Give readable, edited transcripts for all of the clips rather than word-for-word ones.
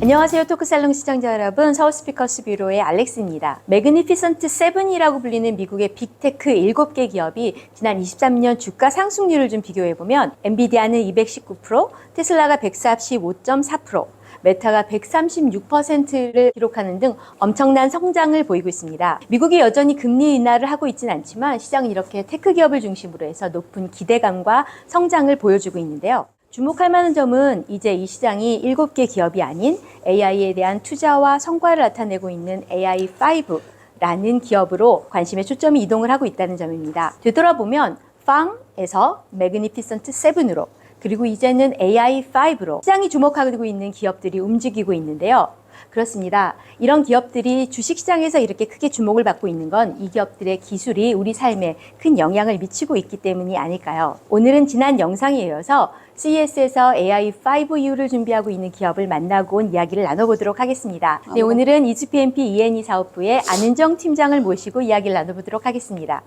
안녕하세요. 토크살롱 시청자 여러분, 서울스피커스 뷰로의 알렉스입니다. 매그니피선트 7이라고 불리는 미국의 빅테크 7개 기업이 지난 23년 주가 상승률을 좀 비교해보면 엔비디아는 219%, 테슬라가 145.4%, 메타가 136%를 기록하는 등 엄청난 성장을 보이고 있습니다. 미국이 여전히 금리 인하를 하고 있지는 않지만 시장은 이렇게 테크 기업을 중심으로 해서 높은 기대감과 성장을 보여주고 있는데요. 주목할 만한 점은 이제 이 시장이 7개 기업이 아닌 AI에 대한 투자와 성과를 나타내고 있는 AI5라는 기업으로 관심의 초점이 이동을 하고 있다는 점입니다. 되돌아보면 FANG에서 매그니피선트 7으로 그리고 이제는 AI5로 시장이 주목하고 있는 기업들이 움직이고 있는데요. 그렇습니다. 이런 기업들이 주식시장에서 이렇게 크게 주목을 받고 있는 건 이 기업들의 기술이 우리 삶에 큰 영향을 미치고 있기 때문이 아닐까요? 오늘은 지난 영상에 이어서 CES에서 AI5U를 준비하고 있는 기업을 만나고 온 이야기를 나눠보도록 하겠습니다. 네, 오늘은 이즈PMP E&E 사업부의 안은정 팀장을 모시고 이야기를 나눠보도록 하겠습니다.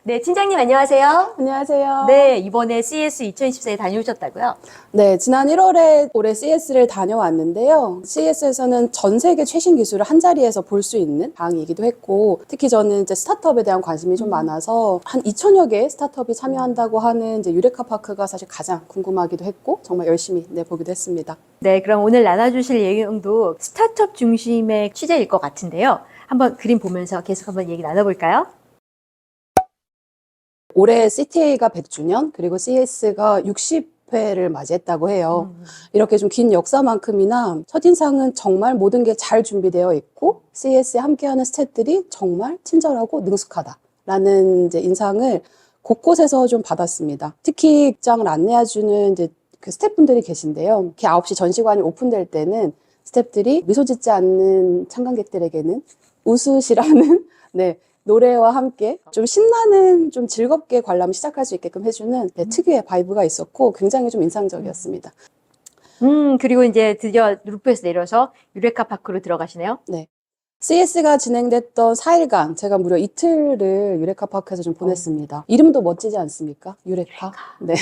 네, 팀장님 안녕하세요. 안녕하세요. 네, 이번에 CES 2024에 다녀오셨다고요? 네, 지난 1월에 올해 CES를 다녀왔는데요. CES에서는 전 세계 최신 기술을 한 자리에서 볼 수 있는 장이기도 했고, 특히 저는 이제 스타트업에 대한 관심이 좀 많아서 한 2,000여 개의 스타트업이 참여한다고 하는 이제 유레카 파크가 사실 가장 궁금하기도 했고, 정말 열심히 보기도 했습니다. 네, 그럼 오늘 나눠주실 내용도 스타트업 중심의 취재일 것 같은데요. 한번 그림 보면서 계속 한번 얘기 나눠볼까요? 올해 CTA가 100주년, 그리고 CES가 60회를 맞이했다고 해요. 이렇게 좀 긴 역사만큼이나 첫인상은 정말 모든 게 잘 준비되어 있고, CES에 함께하는 스태프들이 정말 친절하고 능숙하다라는 이제 인상을 곳곳에서 좀 받았습니다. 특히 입장을 안내해주는 이제 그 스태프분들이 계신데요. 이렇게 9시 전시관이 오픈될 때는 스태프들이 미소 짓지 않는 참관객들에게는 웃으시라는 네. 노래와 함께 좀 신나는, 좀 즐겁게 관람을 시작할 수 있게끔 해주는 특유의 바이브가 있었고 굉장히 좀 인상적이었습니다. 그리고 이제 드디어 루프에서 내려서 유레카 파크로 들어가시네요. 네. CES가 진행됐던 4일간 제가 무려 이틀을 유레카 파크에서 좀 보냈습니다. 이름도 멋지지 않습니까? 유레카. 네.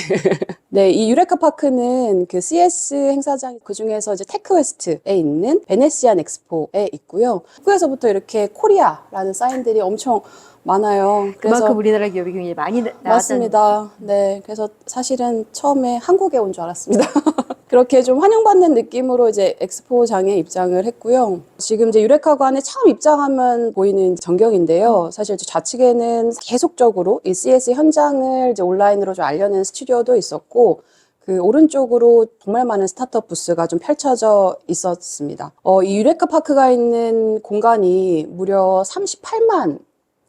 네, 이 유레카 파크는 그 CES 행사장 그 중에서 이제 테크웨스트에 있는 베네시안 엑스포에 있고요. 입구에서부터 이렇게 코리아라는 사인들이 엄청 많아요. 그만큼 우리나라 기업이 굉장히 많이 나왔다는. 맞습니다. 네, 그래서 사실은 처음에 한국에 온 줄 알았습니다. 그렇게 좀 환영받는 느낌으로 이제 엑스포장에 입장을 했고요. 지금 이제 유레카관에 처음 입장하면 보이는 전경인데요. 사실 좌측에는 계속적으로 이 CS 현장을 이제 온라인으로 좀 알려낸 스튜디오도 있었고, 그 오른쪽으로 정말 많은 스타트업 부스가 좀 펼쳐져 있었습니다. 이 유레카 파크가 있는 공간이 무려 38만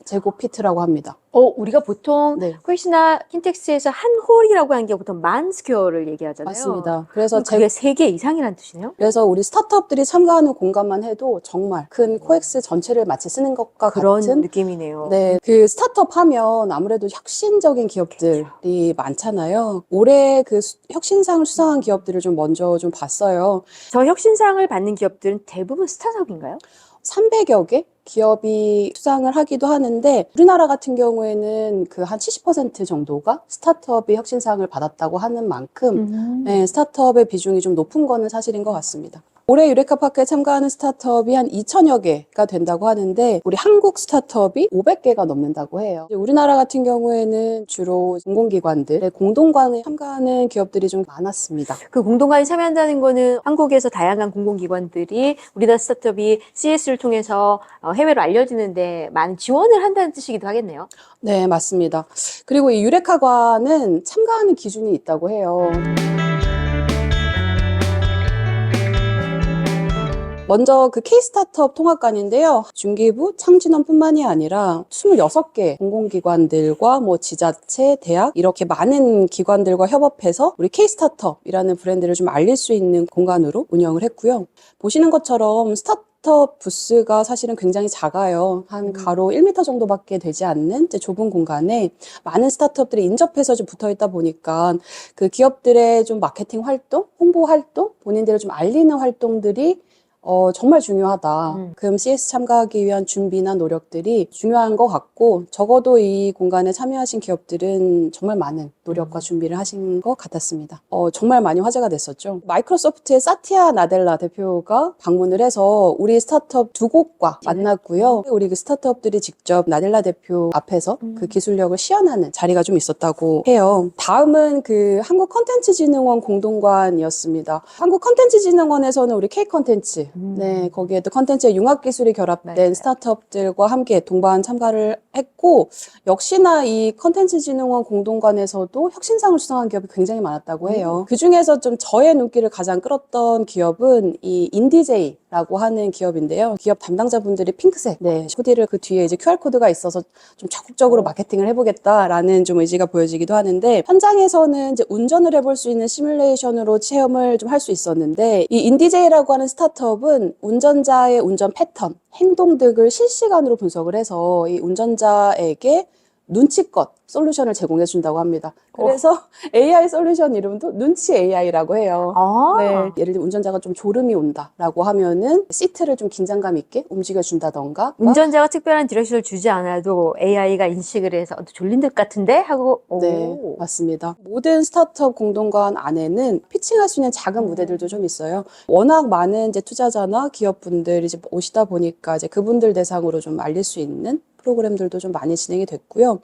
제곱피트라고 합니다. 우리가 보통 네. 퀘시나 킨텍스에서 한 홀이라고 하는 게 보통 만 스퀘어를 얘기하잖아요. 맞습니다. 그래서 그게 3개 이상이라는 뜻이네요? 그래서 우리 스타트업들이 참가하는 공간만 해도 정말 큰 코엑스 전체를 마치 쓰는 것과 그런 같은 느낌이네요. 네, 그 스타트업 하면 아무래도 혁신적인 기업들이 많잖아요. 올해 그 혁신상을 수상한 기업들을 좀 먼저 좀 봤어요. 저 혁신상을 받는 기업들은 대부분 스타트업인가요? 300여 개 기업이 수상을 하기도 하는데, 우리나라 같은 경우에는 그 한 70% 정도가 스타트업이 혁신상을 받았다고 하는 만큼 네, 스타트업의 비중이 좀 높은 거는 사실인 것 같습니다. 올해 유레카 파크에 참가하는 스타트업이 한 2,000여 개가 된다고 하는데, 우리 한국 스타트업이 500개가 넘는다고 해요. 우리나라 같은 경우에는 주로 공공기관들의 공동관에 참가하는 기업들이 좀 많았습니다. 그 공동관에 참여한다는 거는 한국에서 다양한 공공기관들이 우리나라 스타트업이 CS를 통해서 해외로 알려지는데 많은 지원을 한다는 뜻이기도 하겠네요. 네, 맞습니다. 그리고 이 유레카관은 참가하는 기준이 있다고 해요. 먼저 그 K-스타트업 통합관인데요. 중기부, 창진원뿐만이 아니라 26개 공공기관들과 뭐 지자체, 대학 이렇게 많은 기관들과 협업해서 우리 K-스타트업이라는 브랜드를 좀 알릴 수 있는 공간으로 운영을 했고요. 보시는 것처럼 스타트업 부스가 사실은 굉장히 작아요. 한 가로 1m 정도밖에 되지 않는 이제 좁은 공간에 많은 스타트업들이 인접해서 좀 붙어 있다 보니까 그 기업들의 좀 마케팅 활동, 홍보 활동, 본인들을 좀 알리는 활동들이 정말 중요하다. 그럼 CS 참가하기 위한 준비나 노력들이 중요한 것 같고, 적어도 이 공간에 참여하신 기업들은 정말 많은 노력과 준비를 하신 것 같았습니다. 정말 많이 화제가 됐었죠. 마이크로소프트의 사티아 나델라 대표가 방문을 해서 우리 스타트업 두 곳과 만났고요. 우리 그 스타트업들이 직접 나델라 대표 앞에서 그 기술력을 시연하는 자리가 좀 있었다고 해요. 다음은 그 한국컨텐츠진흥원 공동관이었습니다. 한국컨텐츠진흥원에서는 우리 K컨텐츠, 네, 거기에 또 컨텐츠의 융합기술이 결합된 맞아요. 스타트업들과 함께 동반 참가를 했고, 역시나 이 컨텐츠진흥원 공동관에서도 혁신상을 수상한 기업이 굉장히 많았다고 해요. 그 중에서 좀 저의 눈길을 가장 끌었던 기업은 이 인디제이라고 하는 기업인데요. 기업 담당자분들이 핑크색, 네, 후디를 그 뒤에 이제 QR코드가 있어서 좀 적극적으로 마케팅을 해보겠다라는 좀 의지가 보여지기도 하는데, 현장에서는 이제 운전을 해볼 수 있는 시뮬레이션으로 체험을 좀 할 수 있었는데, 이 인디제이라고 하는 스타트업은 운전자의 운전 패턴, 행동 등을 실시간으로 분석을 해서 이 운전자에게 눈치껏 솔루션을 제공해 준다고 합니다. 그래서 AI 솔루션 이름도 눈치 AI라고 해요. 네, 예를 들면 운전자가 좀 졸음이 온다라고 하면은 시트를 좀 긴장감 있게 움직여 준다던가. 운전자가 특별한 디렉션을 주지 않아도 AI가 인식을 해서 졸린 듯 같은데 하고 네, 맞습니다. 모든 스타트업 공동관 안에는 피칭할 수 있는 작은 무대들도 좀 있어요. 워낙 많은 이제 투자자나 기업분들이 이제 오시다 보니까 이제 그분들 대상으로 좀 알릴 수 있는 프로그램들도 좀 많이 진행이 됐고요.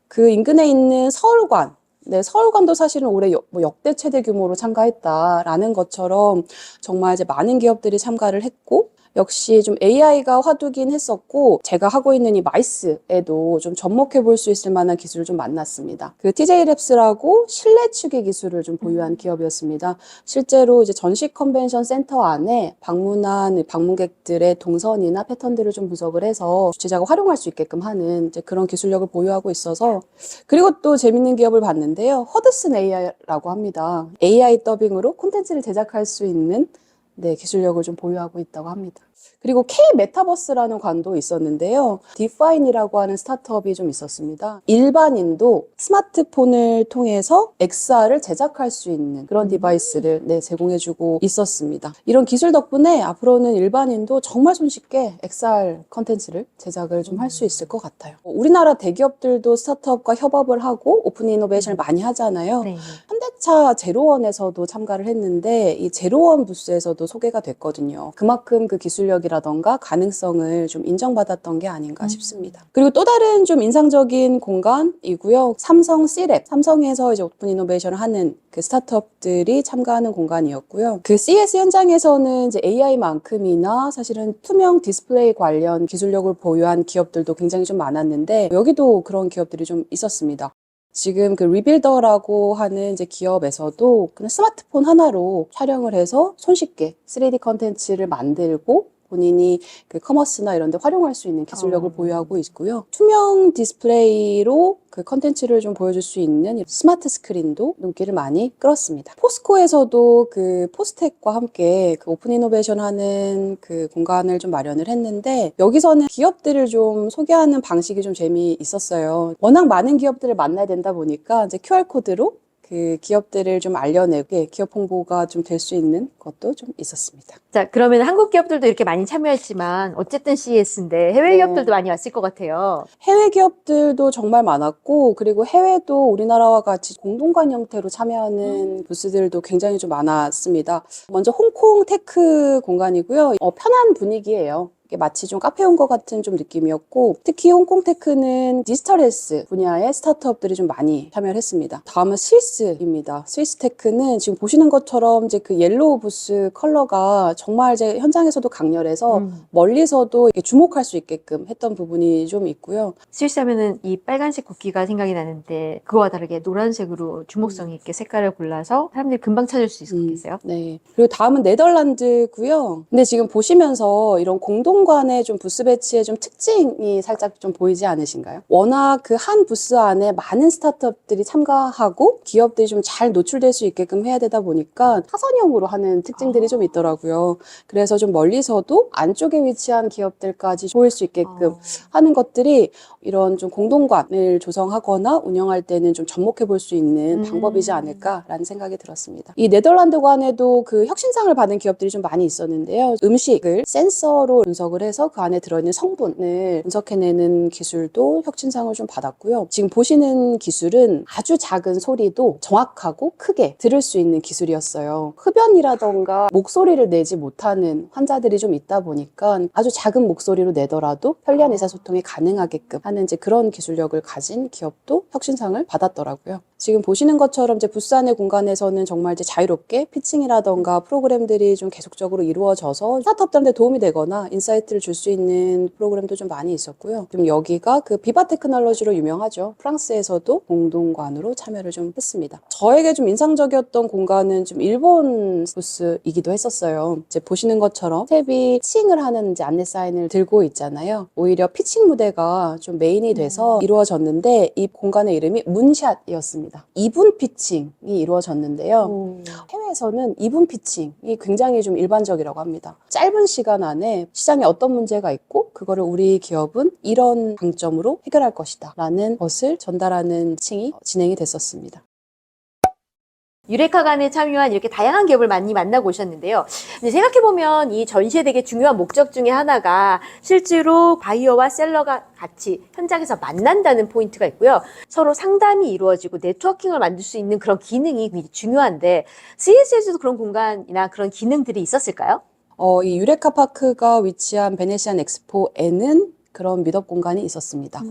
그 인근에 있는 서울관, 네, 서울관도 사실은 올해 역대 최대 규모로 참가했다라는 것처럼 정말 이제 많은 기업들이 참가를 했고, 역시 좀 AI가 화두긴 했었고, 제가 하고 있는 이 마이스에도 좀 접목해 볼 수 있을 만한 기술을 좀 만났습니다. 그 TJ랩스라고 실내 측의 기술을 좀 보유한 기업이었습니다. 실제로 이제 전시 컨벤션 센터 안에 방문한 방문객들의 동선이나 패턴들을 좀 분석을 해서 주최자가 활용할 수 있게끔 하는 이제 그런 기술력을 보유하고 있어서, 그리고 또 재밌는 기업을 봤는데요. 허드슨 AI라고 합니다. AI 더빙으로 콘텐츠를 제작할 수 있는 네, 기술력을 좀 보유하고 있다고 합니다. 그리고 K 메타버스라는 관도 있었는데요. 디파인이라고 하는 스타트업이 좀 있었습니다. 일반인도 스마트폰을 통해서 XR을 제작할 수 있는 그런 디바이스를 네, 제공해주고 있었습니다. 이런 기술 덕분에 앞으로는 일반인도 정말 손쉽게 XR 컨텐츠를 제작을 좀 할 수 있을 것 같아요. 우리나라 대기업들도 스타트업과 협업을 하고 오픈 이노베이션을 많이 하잖아요. 네. 현대차 제로원에서도 참가를 했는데 이 제로원 부스에서도 소개가 됐거든요. 그만큼 그 기술력이라던가 가능성을 좀 인정받았던 게 아닌가 싶습니다. 그리고 또 다른 좀 인상적인 공간이고요. 삼성 C랩, 삼성에서 이제 오픈 이노베이션을 하는 그 스타트업들이 참가하는 공간이었고요. 그 CS 현장에서는 이제 AI만큼이나 사실은 투명 디스플레이 관련 기술력을 보유한 기업들도 굉장히 좀 많았는데, 여기도 그런 기업들이 좀 있었습니다. 지금 그 리빌더라고 하는 이제 기업에서도 그냥 스마트폰 하나로 촬영을 해서 손쉽게 3D 컨텐츠를 만들고 본인이 그 커머스나 이런 데 활용할 수 있는 기술력을 보유하고 있고요. 투명 디스플레이로 그 컨텐츠를 좀 보여줄 수 있는 스마트 스크린도 눈길을 많이 끌었습니다. 포스코에서도 그 포스텍과 함께 그 오픈 이노베이션 하는 그 공간을 좀 마련을 했는데, 여기서는 기업들을 좀 소개하는 방식이 좀 재미있었어요. 워낙 많은 기업들을 만나야 된다 보니까 이제 QR코드로 그 기업들을 좀 알려내게 기업 홍보가 좀 될 수 있는 것도 좀 있었습니다. 자, 그러면 한국 기업들도 이렇게 많이 참여했지만 어쨌든 CES인데 해외 기업들도 많이 왔을 것 같아요. 해외 기업들도 정말 많았고, 그리고 해외도 우리나라와 같이 공동관 형태로 참여하는 부스들도 굉장히 좀 많았습니다. 먼저 홍콩 테크 공간이고요. 편한 분위기예요. 마치 좀 카페 온 것 같은 좀 느낌이었고, 특히 홍콩 테크는 디지털 헬스 분야의 스타트업들이 좀 많이 참여를 했습니다. 다음은 스위스입니다. 스위스 테크는 지금 보시는 것처럼 이제 그 옐로우 부스 컬러가 정말 이제 현장에서도 강렬해서 멀리서도 이렇게 주목할 수 있게끔 했던 부분이 좀 있고요. 스위스 하면은 이 빨간색 국기가 생각이 나는데, 그거와 다르게 노란색으로 주목성 있게 색깔을 골라서 사람들이 금방 찾을 수 있겠어요? 네. 그리고 다음은 네덜란드고요. 근데 지금 보시면서 이런 공동 공동관의 좀 부스 배치의 좀 특징이 살짝 좀 보이지 않으신가요? 워낙 그 한 부스 안에 많은 스타트업들이 참가하고 기업들이 좀 잘 노출될 수 있게끔 해야 되다 보니까 타선형으로 하는 특징들이 좀 있더라고요. 그래서 좀 멀리서도 안쪽에 위치한 기업들까지 보일 수 있게끔 하는 것들이 이런 좀 공동관을 조성하거나 운영할 때는 좀 접목해 볼 수 있는 방법이지 않을까라는 생각이 들었습니다. 이 네덜란드관에도 그 혁신상을 받은 기업들이 좀 많이 있었는데요. 음식을 센서로 분석을 해서 그 안에 들어있는 성분을 분석해내는 기술도 혁신상을 좀 받았고요. 지금 보시는 기술은 아주 작은 소리도 정확하고 크게 들을 수 있는 기술이었어요. 흡연이라던가 목소리를 내지 못하는 환자들이 좀 있다 보니까 아주 작은 목소리로 내더라도 편리한 의사소통이 가능하게끔 하는 이제 그런 기술력을 가진 기업도 혁신상을 받았더라고요. 지금 보시는 것처럼 이제 부스 안의 공간에서는 정말 이제 자유롭게 피칭이라던가 프로그램들이 좀 계속적으로 이루어져서 스타트업들한테 도움이 되거나 인사이트를 줄 수 있는 프로그램도 좀 많이 있었고요. 좀 여기가 그 비바 테크놀로지로 유명하죠. 프랑스에서도 공동관으로 참여를 좀 했습니다. 저에게 좀 인상적이었던 공간은 좀 일본 부스이기도 했었어요. 이제 보시는 것처럼 스텝이 피칭을 하는 이제 안내 사인을 들고 있잖아요. 오히려 피칭 무대가 좀 메인이 돼서 이루어졌는데 이 공간의 이름이 문샷이었습니다. 2분 피칭이 이루어졌는데요. 해외에서는 2분 피칭이 굉장히 좀 일반적이라고 합니다. 짧은 시간 안에 시장에 어떤 문제가 있고 그거를 우리 기업은 이런 방점으로 해결할 것이다 라는 것을 전달하는 피칭이 진행이 됐었습니다. 유레카관에 참여한 이렇게 다양한 기업을 많이 만나고 오셨는데요. 근데 생각해보면 이 전시의 되게 중요한 목적 중에 하나가 실제로 바이어와 셀러가 같이 현장에서 만난다는 포인트가 있고요. 서로 상담이 이루어지고 네트워킹을 만들 수 있는 그런 기능이 굉장히 중요한데 CES에서도 그런 공간이나 그런 기능들이 있었을까요? 이 유레카 파크가 위치한 베네시안 엑스포에는 그런 미덕 공간이 있었습니다.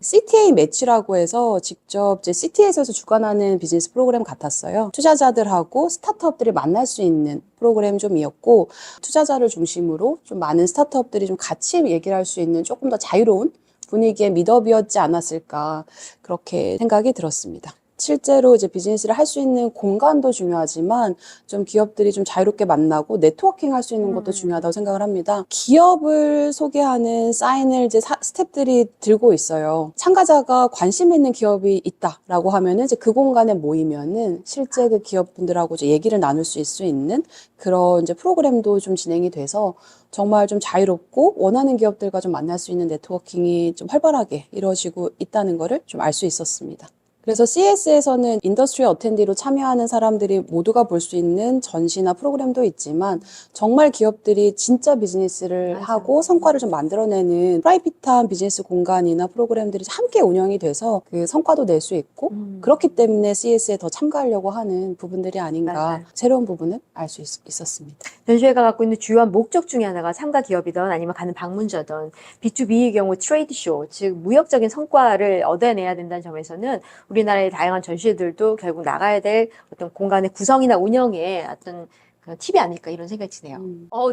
CTA 매치라고 해서 직접 이제 CTA에서 주관하는 비즈니스 프로그램 같았어요. 투자자들하고 스타트업들이 만날 수 있는 프로그램 좀이었고 투자자를 중심으로 좀 많은 스타트업들이 좀 같이 얘기를 할 수 있는 조금 더 자유로운 분위기의 미덕이었지 않았을까 그렇게 생각이 들었습니다. 실제로 이제 비즈니스를 할 수 있는 공간도 중요하지만 좀 기업들이 좀 자유롭게 만나고 네트워킹 할 수 있는 것도 중요하다고 생각을 합니다. 기업을 소개하는 사인을 이제 스태프들이 들고 있어요. 참가자가 관심 있는 기업이 있다라고 하면은 이제 그 공간에 모이면은 실제 그 기업분들하고 이제 얘기를 나눌 수 있는 그런 이제 프로그램도 좀 진행이 돼서 정말 좀 자유롭고 원하는 기업들과 좀 만날 수 있는 네트워킹이 좀 활발하게 이루어지고 있다는 거를 좀 알 수 있었습니다. 그래서 CES에서는 인더스트리 어텐디로 참여하는 사람들이 모두가 볼 수 있는 전시나 프로그램도 있지만 정말 기업들이 진짜 비즈니스를 하고 성과를 좀 만들어내는 프라이빗한 비즈니스 공간이나 프로그램들이 함께 운영이 돼서 그 성과도 낼 수 있고 그렇기 때문에 CES에 더 참가하려고 하는 부분들이 아닌가 새로운 부분을 알 수 있었습니다. 전시회가 갖고 있는 주요한 목적 중에 하나가 참가 기업이든 아니면 가는 방문자든 B2B의 경우 트레이드 쇼, 즉 무역적인 성과를 얻어내야 된다는 점에서는 우리나라의 다양한 전시회들도 결국 나가야 될 어떤 공간의 구성이나 운영에 어떤 그런 팁이 아닐까 이런 생각이 드네요.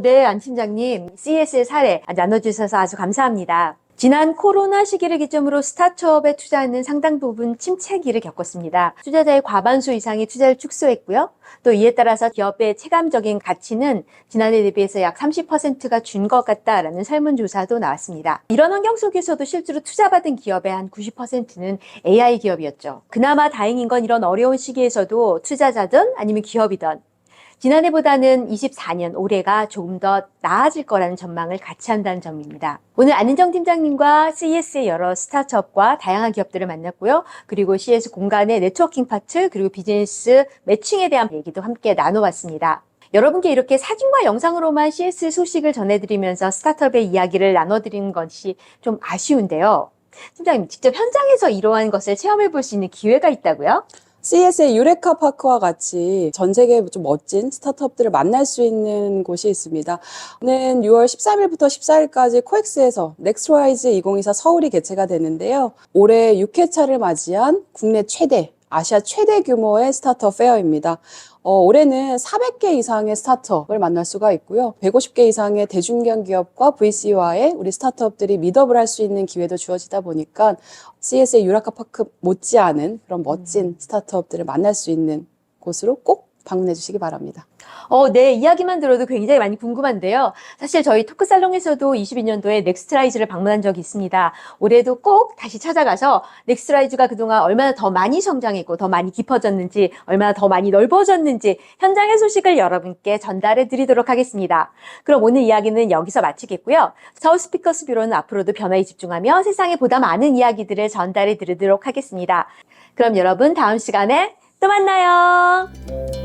네, 안 팀장님. CES의 사례 나눠주셔서 아주 감사합니다. 지난 코로나 시기를 기점으로 스타트업에 투자하는 상당 부분 침체기를 겪었습니다. 투자자의 과반수 이상이 투자를 축소했고요. 또 이에 따라서 기업의 체감적인 가치는 지난해 대비해서 약 30%가 준 것 같다라는 설문조사도 나왔습니다. 이런 환경 속에서도 실제로 투자받은 기업의 한 90%는 AI 기업이었죠. 그나마 다행인 건 이런 어려운 시기에서도 투자자든 아니면 기업이든 지난해보다는 24년 올해가 조금 더 나아질 거라는 전망을 같이 한다는 점입니다. 오늘 안은정 팀장님과 CES의 여러 스타트업과 다양한 기업들을 만났고요. 그리고 CES 공간의 네트워킹 파트 그리고 비즈니스 매칭에 대한 얘기도 함께 나눠봤습니다. 여러분께 이렇게 사진과 영상으로만 CES 소식을 전해드리면서 스타트업의 이야기를 나눠드리는 것이 좀 아쉬운데요. 팀장님, 직접 현장에서 이러한 것을 체험해볼 수 있는 기회가 있다고요? CES의 유레카 파크와 같이 전 세계 좀 멋진 스타트업들을 만날 수 있는 곳이 있습니다. 오는 6월 13일부터 14일까지 코엑스에서 넥스트라이즈 2024 서울이 개최가 되는데요. 올해 6회차를 맞이한 국내 최대, 아시아 최대 규모의 스타트업 페어입니다. 올해는 400개 이상의 스타트업을 만날 수가 있고요. 150개 이상의 대중견 기업과 VC와의 우리 스타트업들이 미드업을 할 수 있는 기회도 주어지다 보니까 CES의 유레카 파크 못지않은 그런 멋진 스타트업들을 만날 수 있는 곳으로 꼭 방문해 주시기 바랍니다. 네, 이야기만 들어도 굉장히 많이 궁금한데요. 사실 저희 토크살롱에서도 22년도에 넥스트라이즈를 방문한 적이 있습니다. 올해도 꼭 다시 찾아가서 넥스트라이즈가 그동안 얼마나 더 많이 성장했고 더 많이 깊어졌는지, 얼마나 더 많이 넓어졌는지 현장의 소식을 여러분께 전달해 드리도록 하겠습니다. 그럼 오늘 이야기는 여기서 마치겠고요. 서울 스피커스 뷰로는 앞으로도 변화에 집중하며 세상에 보다 많은 이야기들을 전달해 드리도록 하겠습니다. 그럼 여러분 다음 시간에 또 만나요.